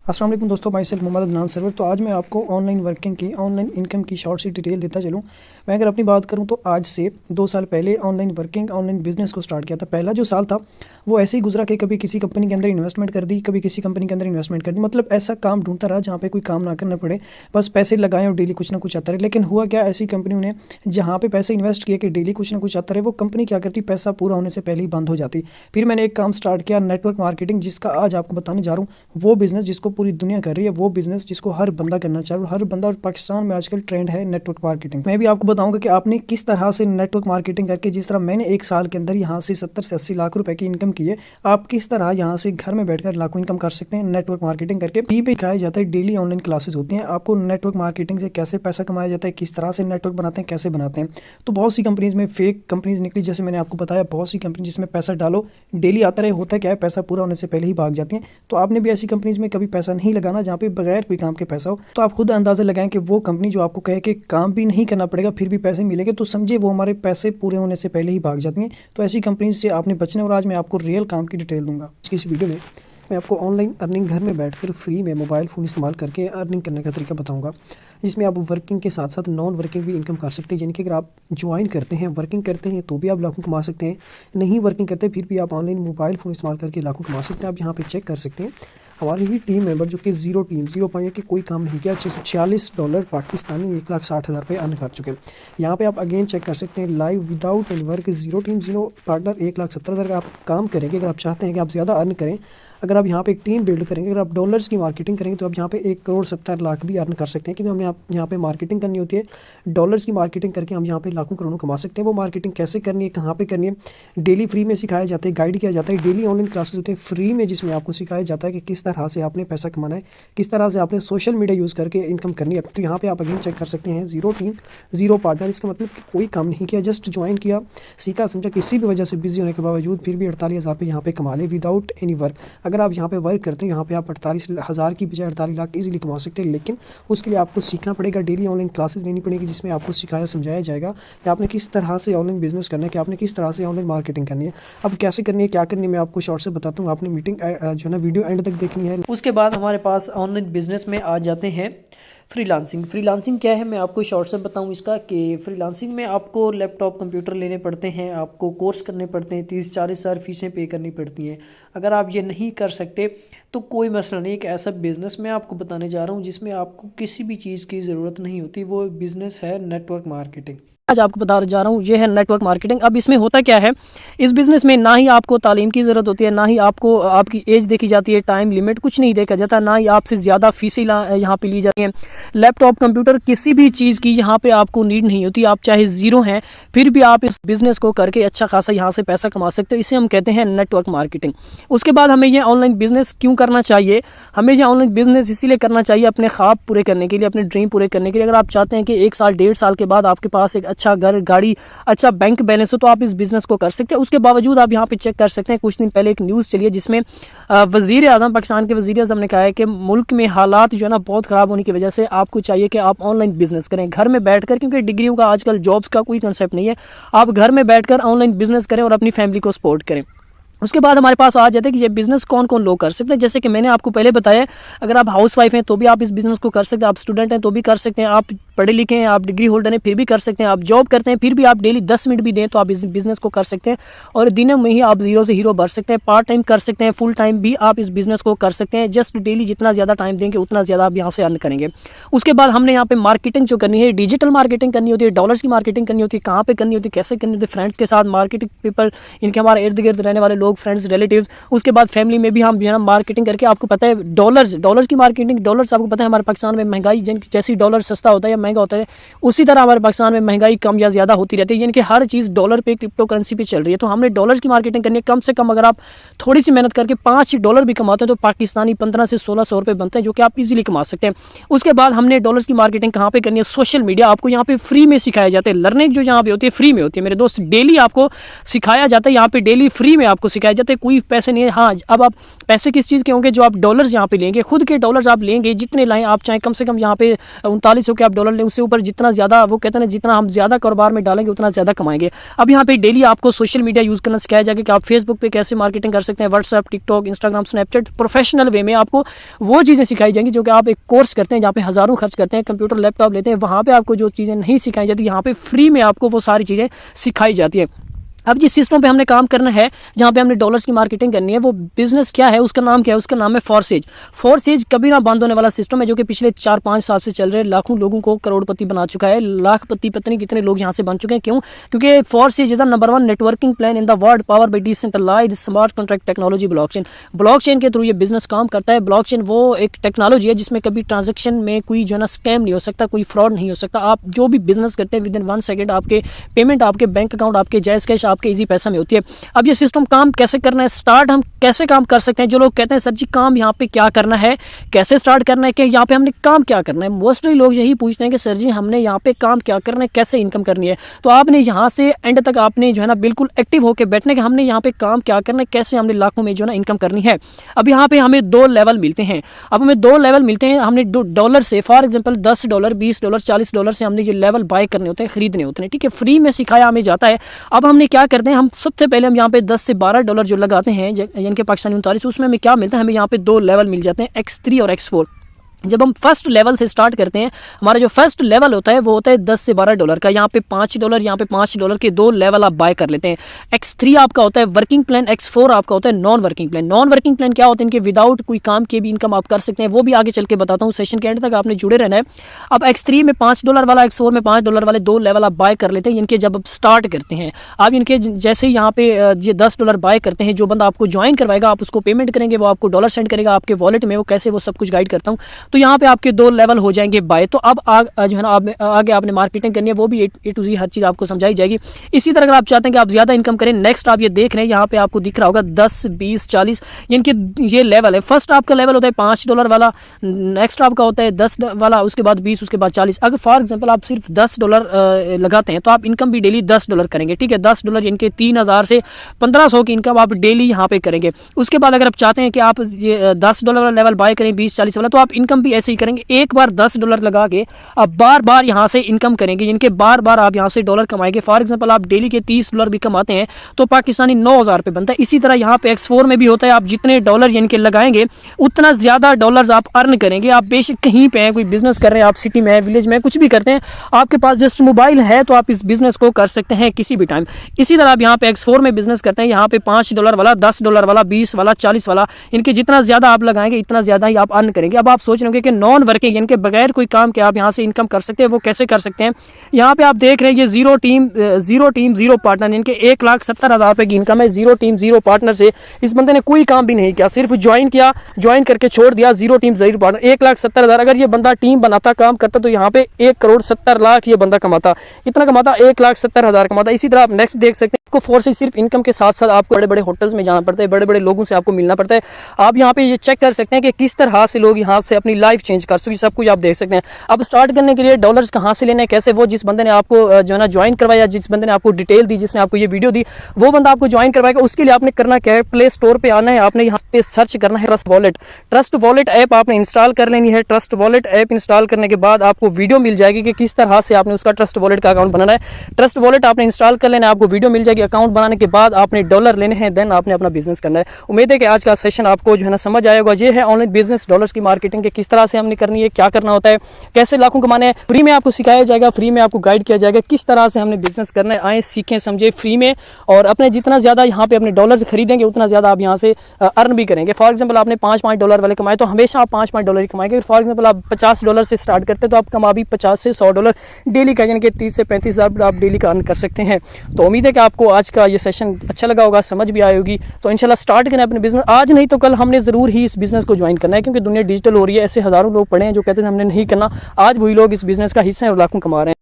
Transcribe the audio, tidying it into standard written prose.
अस्सलाम वालेकुम दोस्तों, माई सेल्फ मोहम्मद अदनान सरवर। तो आज मैं आपको ऑनलाइन वर्किंग की, ऑनलाइन इनकम की शॉर्ट सी डिटेल देता चलूँ। मैं अगर अपनी बात करूँ तो आज से 2 साल पहले ऑनलाइन वर्किंग, ऑनलाइन बिजनेस को स्टार्ट किया था। पहला जो साल था वो ऐसे ही गुजरा कि कभी किसी कंपनी के अंदर इन्वेस्टमेंट कर दी, कभी किसी कंपनी के अंदर इन्वेस्टमेंट कर दी। मतलब ऐसा काम ढूंढता रहा जहाँ पे कोई काम ना करना पड़े, बस पैसे लगाएं और डेली कुछ ना कुछ आता रहे। लेकिन हुआ क्या, ऐसी कंपनियों ने जहाँ पे पैसे इन्वेस्ट किए कि डेली कुछ ना कुछ आता रहे, वो कंपनी क्या करती, पैसा पूरा होने से पहले ही बंद हो जाती। फिर मैंने एक काम स्टार्ट किया, नेटवर्क मार्केटिंग, जिसका आज आपको बताने जा रहा हूँ। वो बिज़नेस जिसको पूरी दुनिया कर रही है, वो बिज़नेस जिसको हर बंदा करना चाह रहा है, हर बंदा। और पाकिस्तान में आजकल ट्रेंड है नेटवर्क मार्केटिंग। मैं भी आपको बताऊंगा कि आपने किस तरह से नेटवर्क मार्केटिंग करके, जिस तरह मैंने एक साल के अंदर यहाँ से 70 से 80 लाख रुपए की इनकम की है, आप किस तरह यहाँ से घर में बैठकर लाखों इनकम कर सकते हैं नेटवर्क मार्केटिंग करके। फ्री पे सिखाया जाता है, डेली ऑनलाइन क्लासेस होती हैं आपको नेटवर्क मार्केटिंग से कैसे पैसा कमाया जाता है, किस तरह से नेटवर्क बनाते हैं, कैसे बनाते हैं। तो बहुत सी कंपनीज में फेक कंपनीज निकली, जैसे मैंने आपको बताया, बहुत सी कंपनी जिसमें पैसा डालो डेली आता रहे। होता क्या है, पैसा पूरा होने से पहले ही भाग जाती हैं। तो आपने भी ऐसी कंपनीज में कभी पैसा नहीं लगाना जहाँ पे बगैर कोई काम के पैसा हो। तो आप खुद अंदाजा लगाएं कि वो कंपनी जो आपको कहे कि काम भी नहीं करना पड़ेगा फिर भी पैसे मिलेंगे, तो समझे वो हमारे पैसे पूरे होने से पहले ही भाग जाती हैं। तो ऐसी कंपनीज से आपने बचना है। और आज मैं आपको रियल काम की डिटेल दूंगा। इस वीडियो में मैं आपको ऑनलाइन अर्निंग घर में बैठकर फ्री में मोबाइल फ़ोन इस्तेमाल करके अर्निंग करने का तरीका बताऊंगा, जिसमें आप वर्किंग के साथ साथ नॉन वर्किंग भी इनकम कर सकते हैं। यानी कि अगर आप ज्वाइन करते हैं, वर्किंग करते हैं, तो भी आप लाखों कमा सकते हैं। नहीं वर्किंग करते फिर भी आप ऑनलाइन मोबाइल फ़ोन इस्तेमाल करके लाखों कमा सकते हैं। आप यहाँ पे चेक कर सकते हैं हमारी ही टीम मेंबर जो कि जीरो पॉइंट के कोई काम नहीं किया, $646 पाकिस्तानी 1,60,000 रुपये अर्न कर चुके हैं। यहाँ पे आप अगेन चेक कर सकते हैं live without any work, zero partner 1,70,000 का आप काम करेंगे। अगर आप चाहते हैं कि आप ज़्यादा अर्न करें, अगर आप यहाँ पे एक टीम बिल्ड करेंगे, अगर आप डॉलर्स की मार्केटिंग करेंगे, तो आप यहाँ पे 1,70,00,000 भी अर्न कर सकते हैं। क्योंकि हमें यहाँ पे मार्केटिंग करनी होती है, डॉलर्स की मार्केटिंग करके हम यहाँ पे लाखों करोड़ों कमा सकते हैं। वो मार्केटिंग कैसे करनी है, कहाँ पे करनी है, डेली फ्री में सिखाया जाता है, गाइड किया जाता है। डेली ऑनलाइन क्लासेस होते हैं फ्री में, जिसमें आपको सिखाया जाता है कि किस तरह से आपने पैसा कमाना है, किस तरह से आपने सोशल मीडिया यूज़ करके इनकम करनी है। तो यहाँ पे आप अगेन चेक कर सकते हैं जीरो पार्टनर। इसका मतलब कि कोई काम नहीं किया, जस्ट ज्वाइन किया, सीखा समझा, किसी भी वजह से बिजी होने के बावजूद फिर भी 48,000 पे यहाँ पे कमा ले विदाउट एनी वर्क। अगर आप यहाँ पे वर्क करते हैं, यहाँ पे आप 48,000 की बजाय 48 लाख इजीली कमा सकते हैं। लेकिन उसके लिए आपको सीखना पड़ेगा, डेली ऑनलाइन क्लासेस लेनी पड़ेगी, जिसमें आपको सिखाया समझाया जाएगा कि आपने किस तरह से ऑनलाइन बिजनेस करना है, कि आपने किस तरह से ऑनलाइन मार्केटिंग करनी है। अब कैसे करनी है, क्या करनी है, मैं आपको शॉर्ट से बताता हूँ। आपने मीटिंग जो है ना वीडियो एंड तक देखनी है। उसके बाद हमारे पास ऑनलाइन बिजनेस में आ जाते हैं फ्रीलांसिंग क्या है, मैं आपको शॉर्ट से बताऊं इसका। कि फ्रीलांसिंग में आपको लैपटॉप कंप्यूटर लेने पड़ते हैं, आपको कोर्स करने पड़ते हैं, 30-40 हज़ार फीसें पे करनी पड़ती हैं। अगर आप ये नहीं कर सकते तो कोई मसला नहीं। एक ऐसा बिज़नेस मैं आपको बताने जा रहा हूँ जिसमें आपको किसी भी चीज़ की ज़रूरत नहीं होती। वो बिज़नेस है नेटवर्क मार्केटिंग। आज आपको बताने जा रहा हूँ, ये है नेटवर्क मार्केटिंग। अब इसमें होता क्या है, इस बिज़नेस में ना ही आपको तालीम की ज़रूरत होती है, ना ही आपको आपकी एज देखी जाती है, टाइम लिमिट कुछ नहीं देखा जाता, ना ही आपसे ज़्यादा फीसें यहाँ पे ली जाती हैं। लैपटॉप कंप्यूटर किसी भी चीज़ की यहाँ पे आपको नीड नहीं होती। आप चाहे ज़ीरो हैं फिर भी आप इस बिज़नेस को करके अच्छा खासा यहाँ से पैसा कमा सकते हो। इसे हम कहते हैं नेटवर्क मार्केटिंग। उसके बाद हमें ये ऑनलाइन बिज़नेस क्यों करना चाहिए, हमें ये ऑनलाइन बिज़नेस इसीलिए करना चाहिए अपने ख्वाब पूरे करने के लिए, अपने ड्रीम पूरे करने के लिए। अगर आप चाहते हैं कि 1 साल 1.5 साल के बाद आपके पास एक अच्छा घर, गाड़ी, अच्छा बैंक बैलेंस हो, तो आप इस बिज़नेस को कर सकते हैं। उसके बावजूद आप यहाँ पे चेक कर सकते हैं, कुछ दिन पहले एक न्यूज़ चली है जिसमें वज़ीर आज़म, पाकिस्तान के वज़ीर आज़म ने कहा है कि मुल्क में हालात जो है ना बहुत ख़राब होने की वजह से आपको चाहिए कि आप ऑनलाइन बिज़नेस करें घर में बैठकर। क्योंकि डिग्रियों का आजकल जॉब्स का कोई कंसेप्ट नहीं है, आप घर में बैठकर ऑनलाइन बिज़नेस करें और अपनी फैमिली को सपोर्ट करें। उसके बाद हमारे पास आ जाता है कि ये बिज़नेस कौन कौन लोग कर सकते हैं। जैसे कि मैंने आपको पहले बताया, अगर आप हाउस वाइफ हैं तो भी आप इस बिज़नेस को कर सकते हैं, आप स्टूडेंट हैं तो भी कर सकते हैं, आप पढ़े लिखे हैं, आप डिग्री होल्डर हैं फिर भी कर सकते हैं, आप जॉब करते हैं फिर भी आप डेली 10 मिनट भी दें तो आप इस बिज़नेस को कर सकते हैं। और दिनों में ही आप ज़ीरो से हीरो बढ़ सकते हैं। पार्ट टाइम कर सकते हैं, फुल टाइम भी आप इस बिज़नेस को कर सकते हैं। जस्ट डेली जितना ज़्यादा टाइम देंगे उतना ज़्यादा आप यहाँ से अर्न करेंगे। उसके बाद हमने यहाँ पे मार्केटिंग जो करनी है, डिजिटल मार्केटिंग करनी होती है, डॉलर्स की मार्केटिंग करनी होती है। कहाँ पे करनी होती है, कैसे करनी होती है, फ्रेंड्स के साथ मार्केटिंग, पीपल इनके हमारे इर्द गिर्द रहने वाले लोग, फ्रेंड्स, रिलेटिव्स। उसके बाद फैमिली में भी हम जो है ना मार्केटिंग करके, आपको पता है डॉलर्स की मार्केटिंग, डॉलर्स आपको पता है हमारे पाकिस्तान में महंगाई जैसी डॉलर सस्ता होता है या महंगा होता है, उसी तरह हमारे पाकिस्तान में महंगाई कम या ज़्यादा होती रहती है। यानी कि हर चीज़ डॉलर पे, क्रिप्टो करेंसी पे चल रही है। तो हमने डॉलर्स की मार्केटिंग करनी है। कम से कम अगर आप थोड़ी सी मेहनत करके $5 भी कमाते हैं तो पाकिस्तानी 1500 से 1600 रुपये बनते हैं, जो कि आप इजीली कमा सकते हैं। उसके बाद हमने डॉलर्स की मार्केटिंग कहाँ पे करनी है, सोशल मीडिया। आपको यहाँ पे फ्री में सिखाया जाता है। लर्निंग जो यहाँ पे होती है फ्री में होती है मेरे दोस्त, डेली आपको सिखाया जाता है। यहाँ पे डेली फ्री में आपको सिखाया सिखाए जाते हैं, कोई पैसे नहीं है। हाँ, अब आप पैसे किस चीज़ के होंगे, जो आप डॉलर्स यहाँ पे लेंगे, खुद के डॉलर्स आप लेंगे, जितने लाएँ आप, चाहे कम से कम यहाँ पे 3900 के आप डॉलर लें, उससे ऊपर जितना ज़्यादा, वो कहते हैं जितना हम ज़्यादा कारोबार में डालेंगे उतना ज़्यादा कमाएंगे। अब यहाँ पे डेली आपको सोशल मीडिया यूज़ करना सिखाया जाएगा कि आप फेसबुक पे कैसे मार्केटिंग कर सकते हैं, WhatsApp, TikTok, Instagram, Snapchat, professional way में आपको वो चीज़ें सिखाई जाएंगी जो कि आप एक कोर्स करते हैं जहाँ पे हज़ारों खर्च करते हैं, कंप्यूटर लैपटॉप लेते हैं, वहाँ पे आपको जो चीज़ें नहीं सिखाई जाती, यहाँ पे फ्री में आपको वो सारी चीज़ें सिखाई जाती है। अब जिस सिस्टम पे हमने काम करना है, जहाँ पे हमने डॉलर्स की मार्केटिंग करनी है, वो बिजनेस क्या है, उसका नाम क्या है, उसका नाम है फोर्सेज। फोर्सेज कभी ना बंद होने वाला सिस्टम है, जो कि पिछले 4-5 साल से चल रहे हैं, लाखों लोगों को करोड़पति बना चुका है, लाखपति पता नहीं कितने लोग यहाँ से बन चुके हैं। क्यों? क्योंकि Forsage is the number 1 networking plan in the world, power by decentralised smart contract technology blockchain. Blockchain के थ्रू ये बिजनेस काम करता है। ब्लॉकचेन वो एक टेक्नोलॉजी है जिसमें कभी ट्रांजेक्शन में कोई जो है ना स्कैम नहीं हो सकता, कोई फ्रॉड नहीं हो सकता। आप जो भी बिजनेस करते हैं, विद इन 1 सेकेंड आपके पेमेंट आपके बैंक अकाउंट, आपके जायज़ कैश, आपके ईजी पैसा में होती है। अब ये सिस्टम काम कैसे करना है, स्टार्ट हम कैसे काम कर सकते हैं। जो लोग कहते हैं सर जी काम यहाँ पे क्या करना है, कैसे स्टार्ट करना है, कि यहाँ पे हमने काम क्या करना है, मोस्टली लोग यही पूछते हैं कि सर जी हमने यहाँ पे काम क्या करना है, कैसे इनकम करनी है। तो आपने यहाँ से एंड तक आपने जो है ना बिल्कुल एक्टिव होकर बैठने के, हमने यहाँ पे काम क्या करना है, कैसे हमने लाखों में जो है ना इनकम करनी है। अब यहाँ पे हमें 2 लेवल मिलते हैं। अब हमें 2 लेवल मिलते हैं। हमने डॉलर से, फॉर एग्जाम्पल $10, $20, $40 से हमने ये लेवल बाय करने होते हैं, खरीदने होते हैं, ठीक है, फ्री में सिखाया हमें जाता है। अब हमने क्या करते हैं, हम सबसे पहले हम यहाँ पे $10 से $12 जो लगाते हैं, यानी कि पाकिस्तानी 39, उसमें हमें क्या मिलता है, हमें यहाँ पे 2 लेवल मिल जाते हैं, X3 और X4। जब हम फर्स्ट लेवल से स्टार्ट करते हैं, हमारा जो फर्स्ट लेवल होता है वो होता है $10 से $12 का। यहाँ पे $5, यहाँ पे $5 के 2 लेवल आप बाय कर लेते हैं। X3 आपका होता है वर्किंग प्लान, X4 आपका होता है non working plan. Non working plan क्या होते हैं, इनके विदाउट कोई काम के भी इनकम आप कर सकते हैं, वो भी आगे चल के बताता हूँ, सेशन के एंड तक आपने जुड़े रहना है। अब X3 में $5 वाला, X4 में $5 वाले 2 लेवल आप बाय कर लेते हैं। इनके जब आप स्टार्ट करते हैं, आप इनके जैसे ही यहाँ पे ये $10 बाय करते हैं, जो बंदा आपको ज्वाइन करवाएगा, आप उसको पेमेंट करेंगे, वो आपको डॉलर सेंड करेगा आपके वॉलेट में, वो कैसे, वो सब कुछ गाइड करता हूँ। तो यहाँ पे आपके 2 लेवल हो जाएंगे बाय। तो अब जो है ना आगे आपने मार्केटिंग करनी है, वो भी A to Z हर चीज़ आपको समझाई जाएगी। इसी तरह अगर आप चाहते हैं कि आप ज़्यादा इनकम करें, नेक्स्ट आप ये देख रहे हैं, यहाँ पे आपको दिख रहा होगा 10, 20, 40, इनके ये लेवल है। फर्स्ट आपका लेवल होता है $5 वाला, नेक्स्ट आपका होता है 10 वाला, उसके बाद 20, उसके बाद 40। अगर फॉर एग्जाम्पल आप सिर्फ $10 लगाते हैं, तो आप इनकम भी डेली $10 करेंगे, ठीक है। $10 इनके 3000 से 1500 की इनकम आप डेली यहाँ पे करेंगे। उसके बाद अगर आप चाहते हैं कि आप ये $10 वाला लेवल बाय करें, 20-40 वाला, तो आप इनकम भी ऐसे ही करेंगे। एक बार $10 लगा के आप बार बार यहाँ से इनकम करेंगे, इनके बार बार आप यहाँ से डॉलर कमाएंगे। फॉर एग्जांपल आप डेली के $30 भी कमाते हैं, तो पाकिस्तानी 9000 रुपये बनता है। इसी तरह यहाँ पे X4 में भी होता है, आप जितने डॉलर इनके लगाएंगे उतना ज़्यादा डॉलर्स आप अर्न करेंगे। आप बेशक कहीं पे हैं, कोई बिजनेस कर रहे हैं, आप सिटी में है, विलेज में, कुछ भी करते हैं, आपके पास जस्ट मोबाइल है, तो आप इस बिजनेस को कर सकते हैं किसी भी टाइम। इसी तरह आप यहाँ पे X4 में बिजनेस करते हैं, यहाँ पे $5 वाला, $10 वाला, 20 वाला, 40 वाला, इनके जितना ज़्यादा आप लगाएंगे इतना ज़्यादा ही आप अर्न करेंगे। अब आप सोच रहे होंगे कि नॉन वर्किंग, इनके बगैर कोई काम के आप यहाँ से इनकम कर सकते हैं, वो कैसे कर सकते हैं। यहाँ पे आप देख रहे हैं ये जीरो टीम जीरो पार्टनर, इनके 1,70,000 रुपये की इनकम है। जीरो टीम जीरो पार्टनर से इस बंदे ने कोई काम भी नहीं किया, सिर्फ ज्वाइन किया, ज्वाइन करके छोड़ दिया। Zero team zero partner, 1,70,000। अगर ये बंदा टीम बनाता, काम करता, तो यहाँ पे 1,70,00,000 ये बंदा कमाता, इतना कमाता, 1,70,000 कमाता। इसी तरह आप नेक्स्ट देख सकते हैं, आपको फोर्स सिर्फ इनकम के साथ साथ आपको बड़े बड़े होटल्स में जाना पड़ता है, बड़े बड़े लोगों से आपको मिलना पड़ता है। आप यहाँ पे ये चेक कर सकते हैं कि किस तरह से लोग यहाँ से अपनी लाइफ चेंज कर सकें, सब कुछ आप देख सकते हैं। अब स्टार्ट करने के लिए डॉलर्स कहाँ से लेने, कैसे, वो जिस बंदे ने आपको जो है ना ज्वाइन करवाया, जिस बंदे ने आपको डिटेल दी, जिसने आपको ये वीडियो दी, वो बंदा आपको ज्वाइन करवाएगा। उसके लिए आपने करना क्या है, प्ले स्टोर पे आना है, आपने यहाँ पे सर्च करना है trust wallet. Trust wallet app आपने इंस्टॉल कर लेनी है। ट्रस्ट वॉलेट ऐप इंस्टॉल करने के बाद आपको वीडियो मिल जाएगी कि किस तरह से आपने उसका ट्रस्ट वॉलेट का अकाउंट बनाना है। ट्रस्ट वॉलेट आपने इंस्टॉल कर लेना है, आपको वीडियो मिल जाएगी। अकाउंट बनाने के बाद आपने डॉलर लेने हैं, देन आपने अपना बिजनेस करना है। उम्मीद है कि आज का सेशन आपको जो है ना समझ आएगा। ये है ऑनलाइन बिजनेस, डॉलर्स की मार्केटिंग के किस तरह से हमने करनी है, क्या करना होता है, कैसे लाखों कमाने हैं। फ्री में आपको सिखाया जाएगा, फ्री में आपको गाइड किया जाएगा किस तरह से हमने बिजनेस करना है। आए सीखें, समझे फ्री में, और अपने जितना ज़्यादा यहाँ पे अपने डॉलर्स खरीदेंगे उतना ज़्यादा आप यहाँ से अर्न भी करेंगे। फॉर एग्जांपल आपने $5 वाले कमाए, तो हमेशा आप $5 ही कमाएंगे। फॉर एग्जांपल आप $50 से स्टार्ट करते हैं, तो आप कमा भी $50 से $100 डेली का, यानी कि 30 से 35 हज़ार आप डेली का अर्न कर सकते हैं। तो उम्मीद है कि आपको आज का ये सेशन अच्छा लगा होगा, समझ भी आई होगी। तो इंशाल्लाह स्टार्ट करें अपने बिजनेस, आज नहीं तो कल हमने ज़रूर ही इस बिजनेस को ज्वाइन करना है, क्योंकि दुनिया डिजिटल हो रही है। ऐसे हज़ारों लोग पड़े हैं जो कहते हैं हमने नहीं करना, आज वही लोग इस बिजनेस का हिस्सा हैं और लाखों कमा रहे हैं।